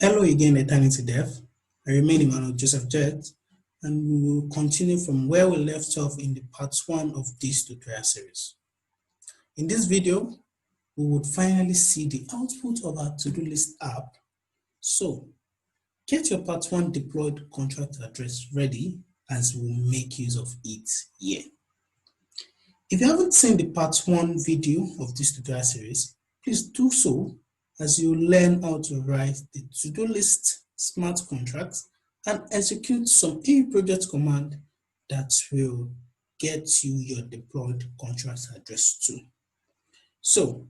Hello again, Eternity Dev. I remain Emmanuel Joseph Jet, and we will continue from where we left off in the part 1 of this tutorial series. In this video, we would finally see the output of our ToDO List app. So, get your part 1 deployed contract address ready as we'll make use of it here. If you haven't seen the part 1 video of this tutorial series, please do so as you learn how to write the ToDO List smart contracts and execute some project command that will get you your deployed contract address too. So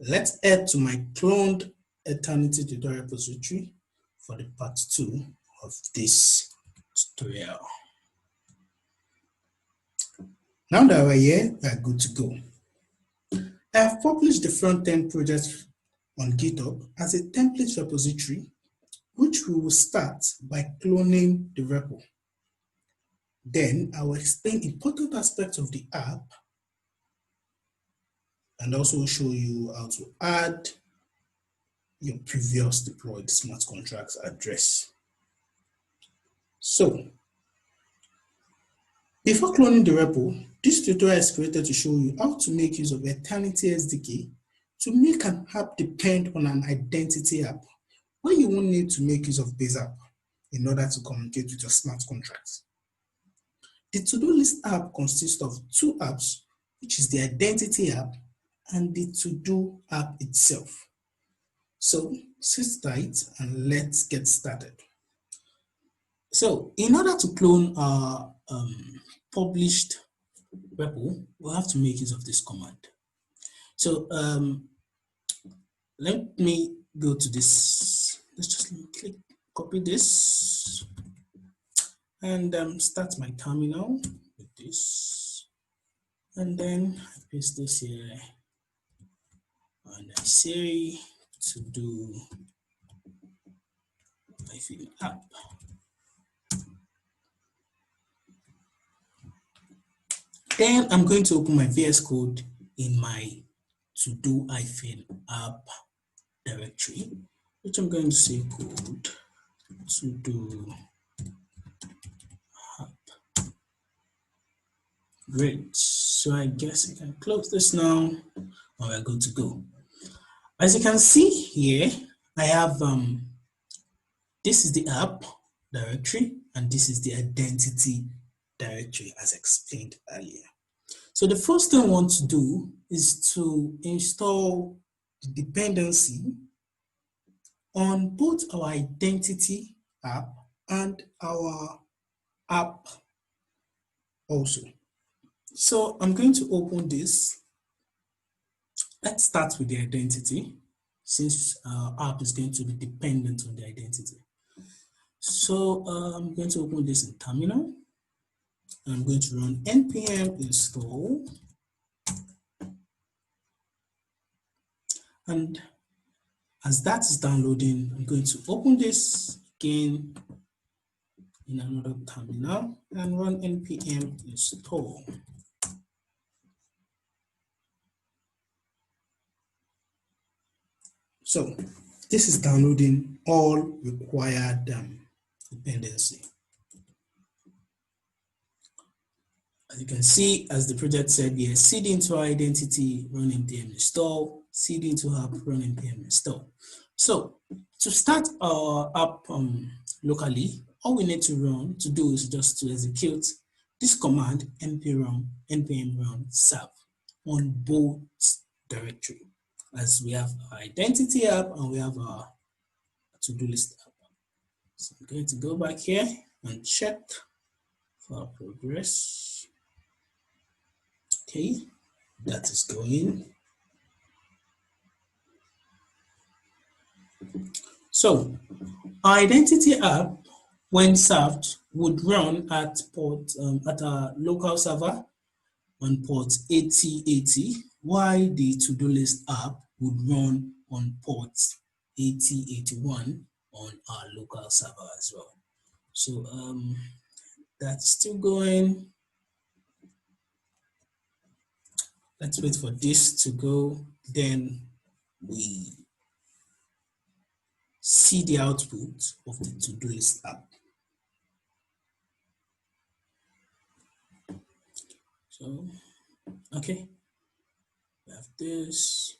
let's head to my cloned Eternity tutorial repository for the part 2 of this tutorial. Now that we're here, we are good to go. I have published the front-end project on GitHub as a template repository, which we will start by cloning the repo. Then I will explain important aspects of the app and also show you how to add your previous deployed smart contracts address. So, before cloning the repo, this tutorial is created to show you how to make use of Æternity SDK to make an app depend on an identity app, where you won't need to make use of base app in order to communicate with your smart contracts. The ToDO List app consists of two apps, which is the identity app and the ToDO app itself. So sit tight and let's get started. So in order to clone our published repo, we'll have to make use of this command. So let me go to this. Let's just click, copy this, and start my terminal with this, and then I paste this here, and I say ToDO app. Then I'm going to open my VS Code in my ToDO app directory, which I'm going to say code ToDO app. Great. So I guess I can close this now, and we're good to go. As you can see here, I have this is the app directory, and this is the identity directory as explained earlier. So the first thing I want to do is to install the dependency on both our identity app and our app also. So I'm going to open this. Let's start with the identity, since our app is going to be dependent on the identity. So I'm going to open this in terminal. I'm going to run npm install, and as that is downloading, I'm going to open this again in another terminal and run npm install. So this is downloading all required dependency. As you can see, as the project said here, cd into our identity, run npm install, cd into app, run npm install. So to start our app locally, all we need to do is just to execute this command npm run serve on both directory, as we have our identity app and we have our ToDO List app. So I'm going to go back here and check for our progress. Okay, that is going. So our identity app, when served, would run at port at our local server on port 8080, while the ToDO List app would run on port 8081 on our local server as well. So that's still going. Let's wait for this to go, then we see the output of the to-do list app. So, okay, we have this.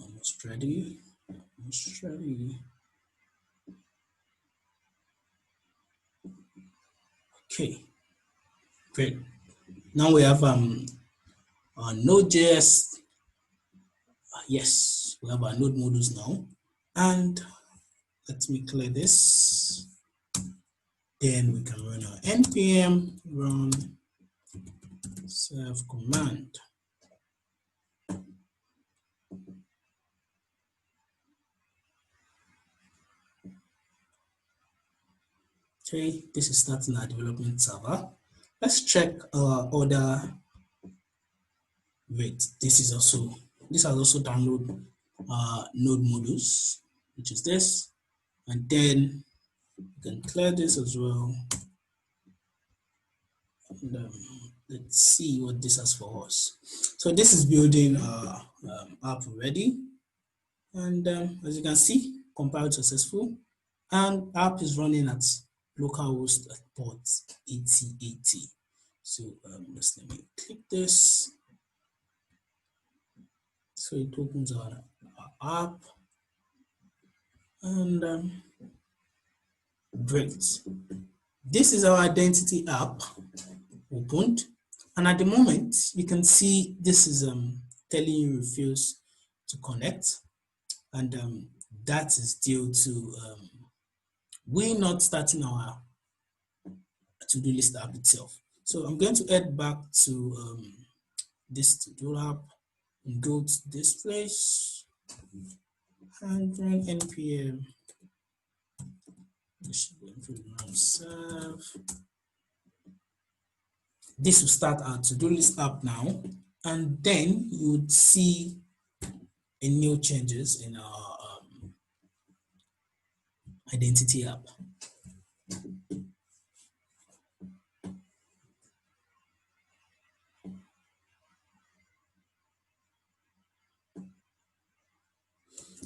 Almost ready. Almost ready. Okay, great. Now we have our Node.js. Yes, we have our node modules now. And let me clear this. Then we can run our npm run serve command. Okay, this is starting our development server. Let's check our other rate. This has also download node modules, which is this, and then you can clear this as well. And let's see what this has for us. So this is building app already, and as you can see, compiled successful, and app is running at localhost at port 8080. So let me click this. So it opens our app, and great. This is our identity app opened, and at the moment you can see this is telling you refuse to connect, and that is due to we not starting our to-do list app itself. So I'm going to head back to this to-do app and go to this place and run npm serve. This will start our to-do list app now, and then you would see a new changes in our identity app.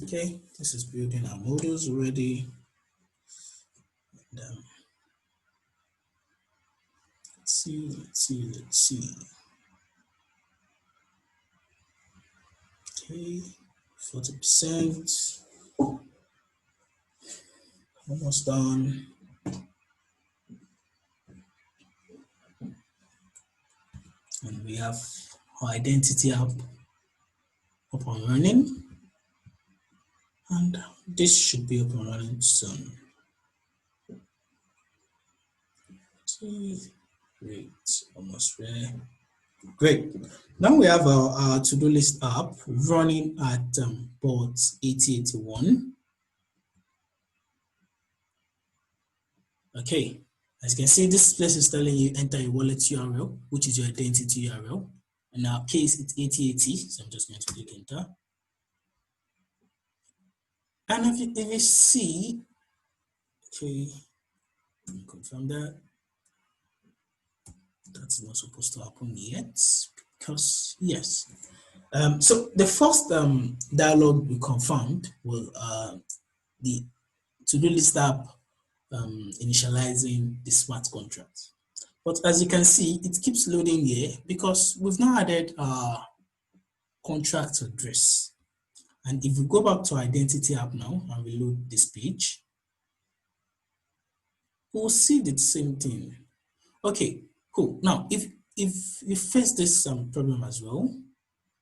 Okay, this is building our modules already. And, let's see. Okay, 40%. Almost done. And we have our identity app up and running. And this should be up and running soon. Great, almost there. Great. Now we have our to-do list app running at port 8081. Okay, as you can see, this place is telling you enter your wallet URL, which is your identity URL. In our case, it's 8080, so I'm just going to click enter. And if you see, okay, confirm that. That's not supposed to happen yet, because yes. So the first dialog we confirmed will the to-do list app initializing the smart contract. But as you can see, it keeps loading here because we've now added our contract address. And if we go back to identity app now and reload this page, we'll see the same thing. Okay, cool. Now, if you face this problem as well,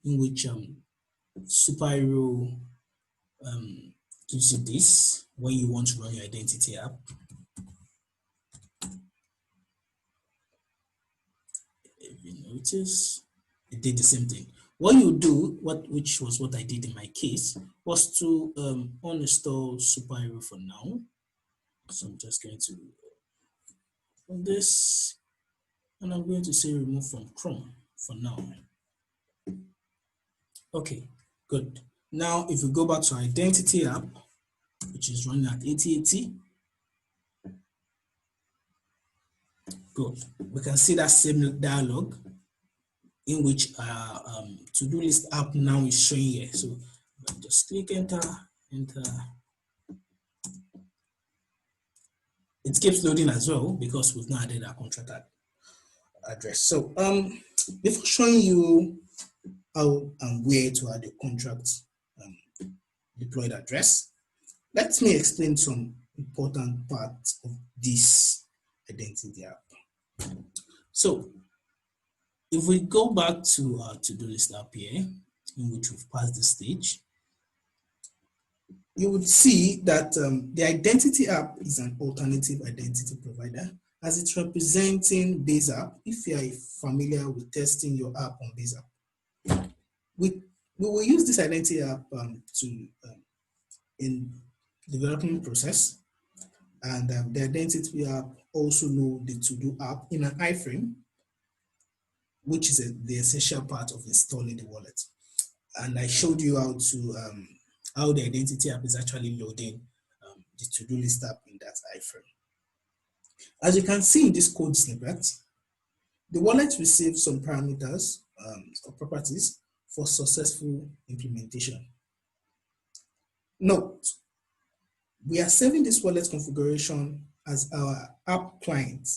in which superhero gives you this when you want to run your identity app, if you notice, it did the same thing. What you do, which was what I did in my case, was to uninstall superhero for now. So I'm just going to on this, and I'm going to say remove from Chrome for now. Okay, good. Now, if we go back to our identity app, which is running at 8080, good. We can see that same dialog. in which to-do list app now is showing here. So just click enter. It keeps loading as well because we've not added our contract address. So before showing you how and where to add a contract deployed address, let me explain some important parts of this identity app. So if we go back to our to-do list app here, in which we've passed the stage, you would see that the identity app is an alternative identity provider, as it's representing Base App. If you are familiar with testing your app on Base App, we will use this identity app in development process, and the identity app also know the to-do app in an iframe, which is the essential part of installing the wallet. And I showed you how the identity app is actually loading the to-do list app in that iframe. As you can see in this code snippet, the wallet receives some parameters or properties for successful implementation. Note, we are saving this wallet configuration as our app client.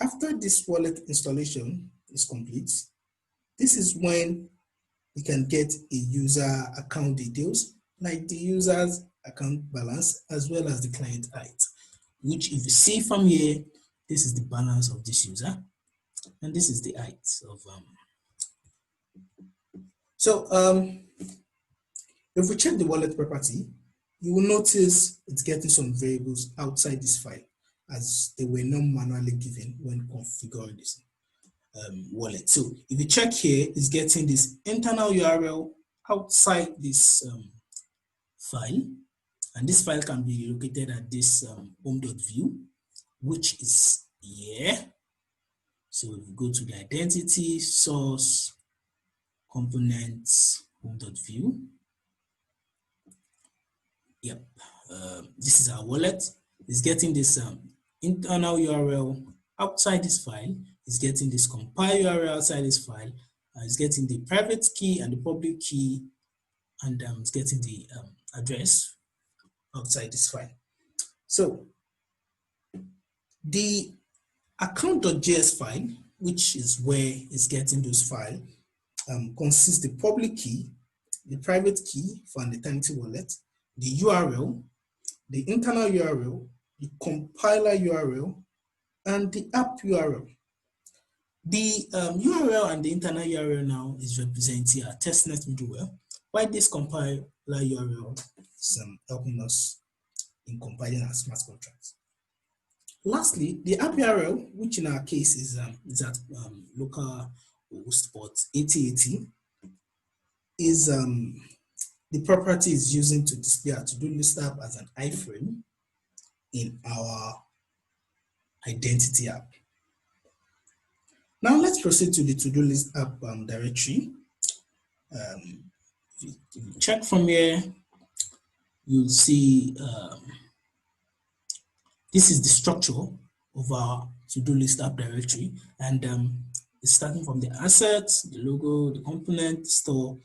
After this wallet installation is complete, this is when we can get a user account details, like the user's account balance, as well as the client height, which if you see from here, this is the balance of this user, and this is the height of if we check the wallet property, you will notice it's getting some variables outside this file, as they were not manually given when configuring this wallet. So if you check here, it's getting this internal URL outside this file, and this file can be located at this home.view, which is here. So if you go to the identity, source, components, home.view, yep, this is our wallet. It's getting this internal URL outside this file. It's getting this compile URL outside this file. It's getting the private key and the public key, and it's getting the address outside this file. So the account.js file, which is where it's getting those files, consists the public key, the private key for an Eternity wallet, the URL, the internal URL, the compiler URL, and the app URL. The URL and the internal URL now is representing our testnet middleware, while this compiler URL is helping us in compiling our smart contracts. Lastly, the app URL, which in our case is at local host port 8080, is the property is using to display our to-do list app as an iframe in our identity app. Now let's proceed to the to-do list app directory. If you check from here, you'll see this is the structure of our to-do list app directory, and it's starting from the assets, the logo, the component, store,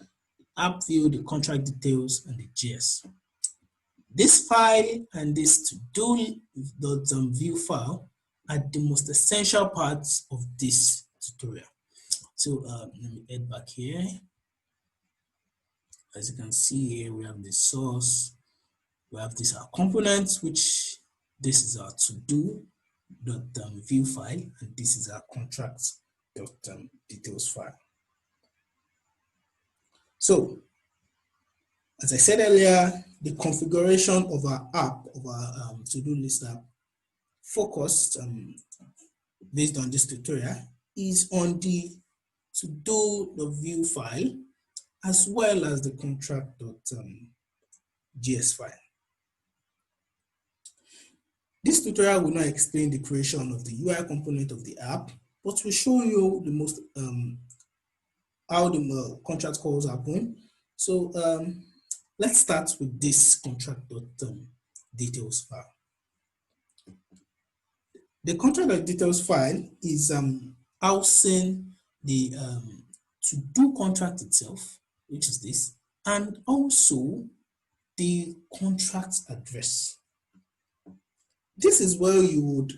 app view, the contract details, and the JS. This file and this to-do.view file are the most essential parts of this tutorial. So let me head back here. As you can see here, we have the source, we have this our components, which this is our to-do.view file, and this is our contract.details file. So, as I said earlier, the configuration of our app, of our to-do list app, focused based on this tutorial, is on the to-do.view file as well as the contract.js file. This tutorial will not explain the creation of the UI component of the app, but will show you the most how the contract calls happen. So let's start with this contract.details file. The contract.details file is housing the to-do contract itself, which is this, and also the contract address. This is where you would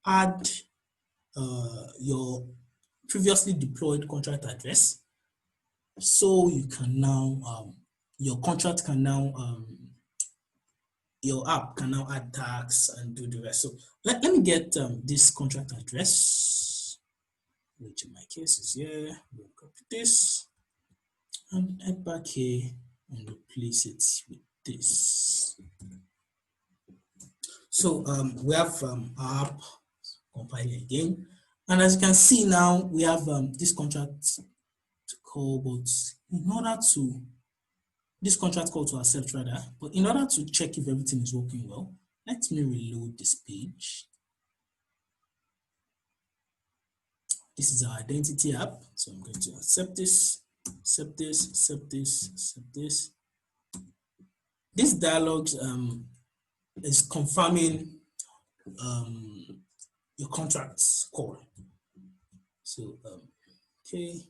add your previously deployed contract address, so you can now your contract can now your app can now add tags and do the rest. So let me get this contract address, which in my case is here. We'll copy this and head back here and replace it with this. So we have our app compiling again, and as you can see now, we have this contract to call, but in order to this contract call to accept rather, but in order to check if everything is working well, let me reload this page. This is our identity app, so I'm going to accept this, accept this, accept this, accept this. This dialog is confirming your contracts call. So okay,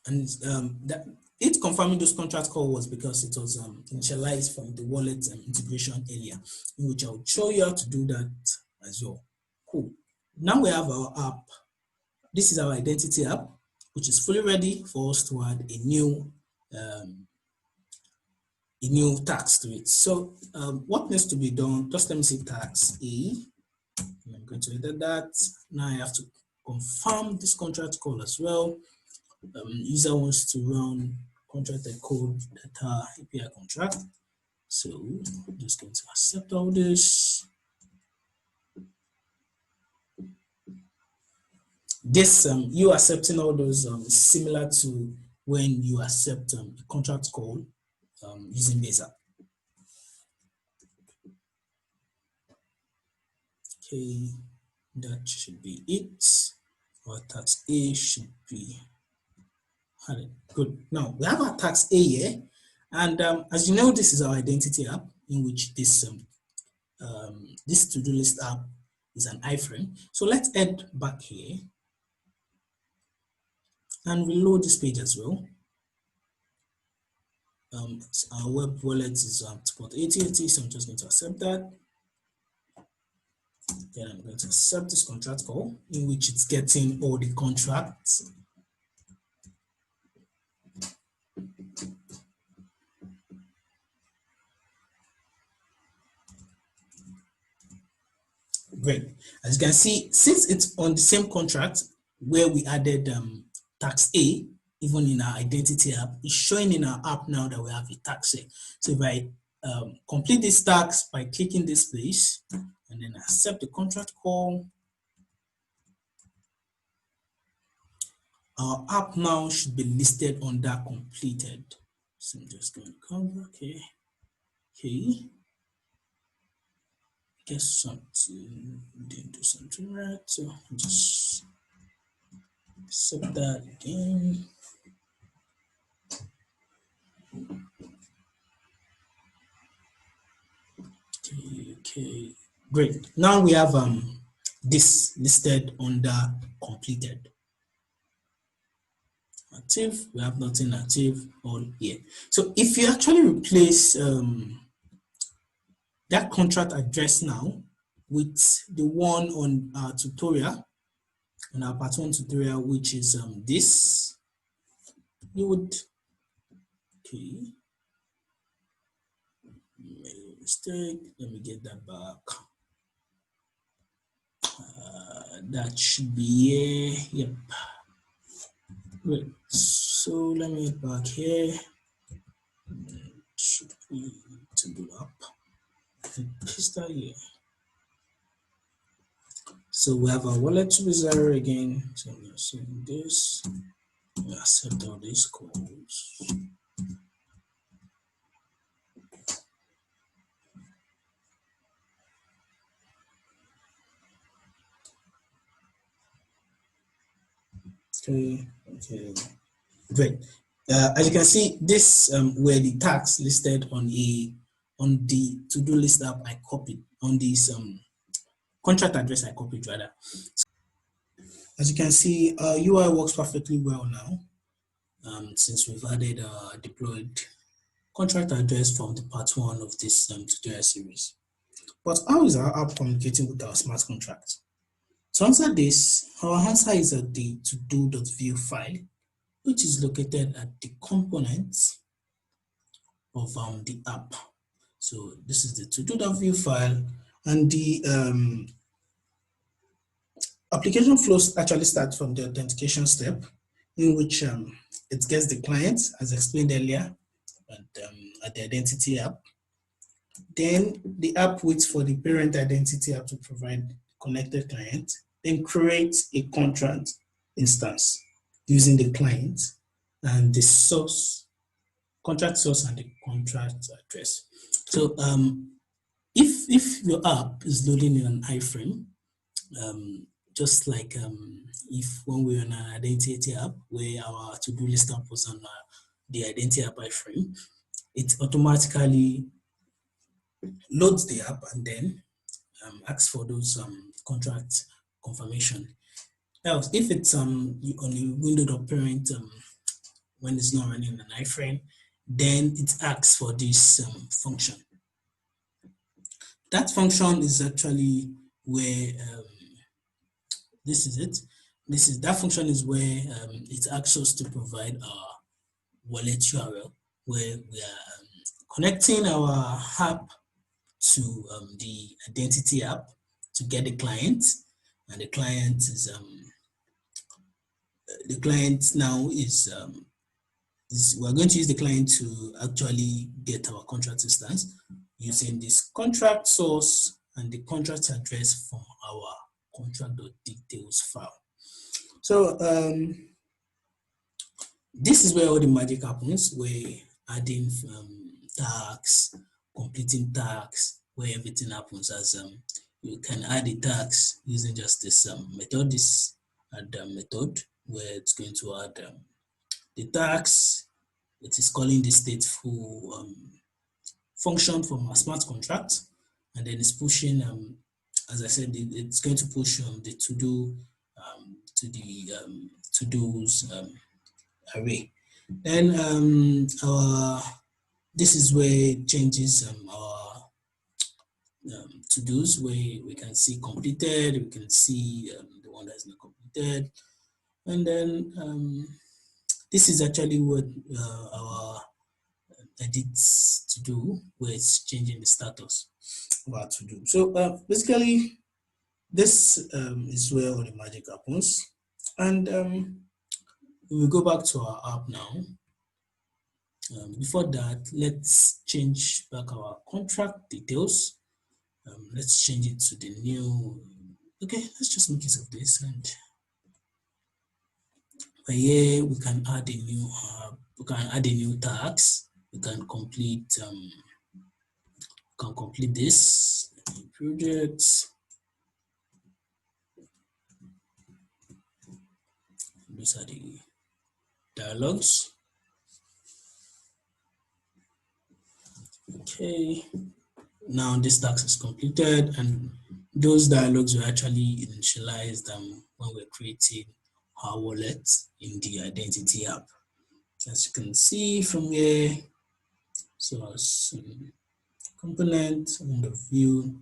and that it confirming those contract call was because it was initialized from the wallet integration earlier, in which I'll show you how to do that as well. Cool. Now we have our app. This is our identity app, which is fully ready for us to add a new tax to it. So what needs to be done? Just let me say tax A. And I'm going to edit that. Now I have to confirm this contract call as well. User wants to run contract code data API contract. So I'm just going to accept all this. This you accepting all those similar to when you accept a contract call using this app. Okay, that should be it. Our tax A should be good. Now we have our tax A here, and as you know, this is our identity app in which this this to-do list app is an iframe. So let's head back here and reload this page as well. Our web wallet is support AT&T, so I'm just going to accept that. Then I'm going to accept this contract call in which it's getting all the contracts. Great. As you can see, since it's on the same contract where we added tax A, even in our identity app, it's showing in our app now that we have a tax A. So if I complete this tax by clicking this place and then accept the contract call, our app now should be listed under completed. So I'm just going to come back here. Okay. Guess something didn't do something right, so just accept that again. Okay, great. Now we have this listed under completed. Active, we have nothing active all here. So if you actually replace that contract address now with the one on our tutorial, on our part 1 tutorial, which is this, you would, okay, made a mistake, let me get that back. That should be here, yep. Great, so let me get back here. It should be to do up. Paste that here. So we have our wallet to be 0 again. So I'm going to say this. We accept all these calls. Okay, great. As you can see, this were the tags listed on the to-do list app I copied on this contract address I copied rather. As you can see, our UI works perfectly well now, since we've added deployed contract address from the part 1 of this tutorial series. But how is our app communicating with our smart contract? To answer this, our answer is at the ToDO.view file, which is located at the components of the app. So this is the ToDO.view file, and the application flows actually start from the authentication step, in which it gets the client, as explained earlier, at the identity app. Then the app waits for the parent identity app to provide connected client, then creates a contract instance using the client and the source, contract source, and the contract address. So if your app is loading in an iframe, just like if when we're on an identity app where our ToDO List app was on the identity app iframe, it automatically loads the app and then asks for those contract confirmation. Else, if it's on a window.parent when it's not running an iframe, then it asks for this function. That function is actually where this is it. That function is where it asks us to provide our wallet URL, where we are connecting our app to the identity app to get the client, and the client is now is we're going to use the client to actually get our contract instance using this contract source and the contract address from our contract.details file. So this is where all the magic happens, where adding tags, completing tags, where everything happens, as you can add the tags using just this method, this add method, where it's going to add the tags. It is calling the stateful function from a smart contract, and then it's pushing, as I said, it's going to push the ToDO to the ToDo's array. Then this is where it changes our ToDo's, where we can see completed, we can see the one that's not completed, and then this is actually what our edits to do, where it's changing the status of our ToDo. So basically, this is where all the magic happens, and we will go back to our app now. Before that, let's change back our contract details. Let's change it to the new. Okay, let's just make use of this, and here we can add a new. We can add a new tags. We can complete. This projects. Those are the dialogues. Okay, now this task is completed, and those dialogues were actually initialized when we're creating our wallet in the identity app. As you can see from here, so as component on the view,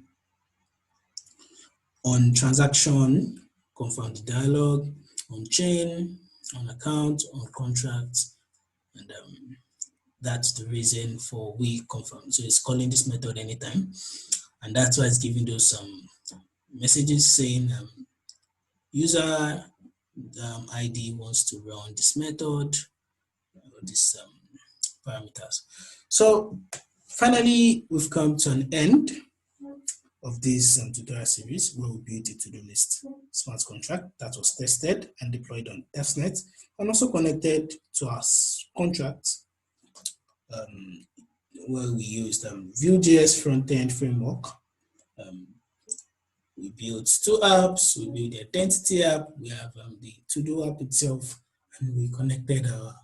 on transaction, confirm the dialogue, on chain, on account, on contract, and that's the reason for we confirm. So it's calling this method anytime, and that's why it's giving those messages saying user ID wants to run this method or this parameters. So finally, we've come to an end of this tutorial series where we built a ToDO List smart contract that was tested and deployed on testnet and also connected to our contract where we used Vue.js front-end framework. We built two apps. We built the identity app. We have the ToDo app itself, and we connected our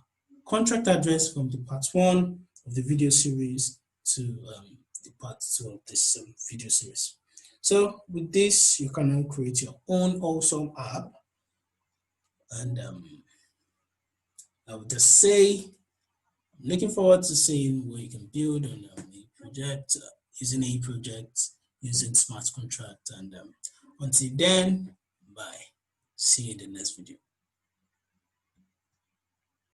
contract address from the part 1 of the video series to the part 2 of this video series. So with this, you can now create your own awesome app. And I would just say, I'm looking forward to seeing what you can build on a project, using a project, using smart contract. And until then, bye. See you in the next video.